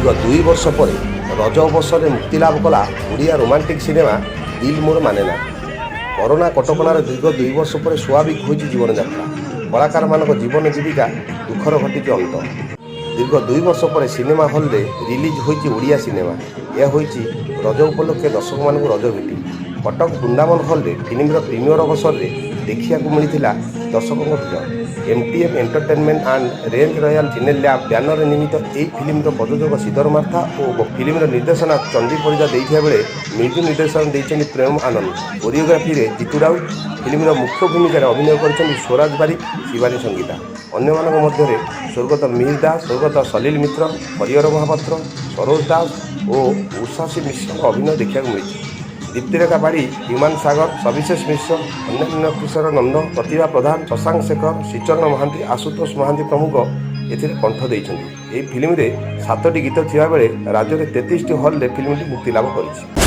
दीर्घ 2 वर्ष पर रज अवसर मुक्तिलाभ कला ओडिया रोमांटिक सिनेमा दिल मोर माने ना। कोरोना कटकणार दीर्घ 2 वर्ष पर स्वाभाविक हो जीवन यात्रा कलाकार मान जीवन जीविका दुखर घटी अंत। दीर्घ 2 वर्ष पर सिनेमा हल रे रिलीज होइछि ओडिया सिनेमा। यह होइछि रज उपलक्षे दर्शक मान रज भेटी। कटक वृंदावन हल रे फिल्म प्रीमियर अवसर रे देखिया मिलता दर्शकों भीड़। MTM entertainment and range royal चिनेल लैब बैनर निमित्त यह फिल्म प्रयोजक सिद्धर मार्था और फिल्म निर्देशना चंडी परिजा देइथिया बेले म्यूजिक निर्देशन देइछन्ति प्रेम आनंद। कोरियोग्राफी रे जीतू राउत। फिल्म मुख्य भूमिका अभिनय करछन्ति स्वराज बारिक, शिवानी संगीता। अन्य मानक मध्य स्वर्गत मिहिर दास, स्वर्गत सलील मित्र, हरिहर महापात्र, सरोज दास और उषासी मिश्र अभिनय देखा मिली। दीप्तिरेखा बाड़ी, ह्यूमान सागर, सविशेष मिश्र, अन्य किशोर नंद, प्रतिभा प्रधान, शशांक शेखर, श्रीचरण महांती, आशुतोष महांती प्रमुख एथिरे कंठ देइछन्ति। एही फिल्म रे 7टी गीत थिबा बेले राज्य में 33टी हल रे फिल्मटी मुक्ति लाभ करिछि।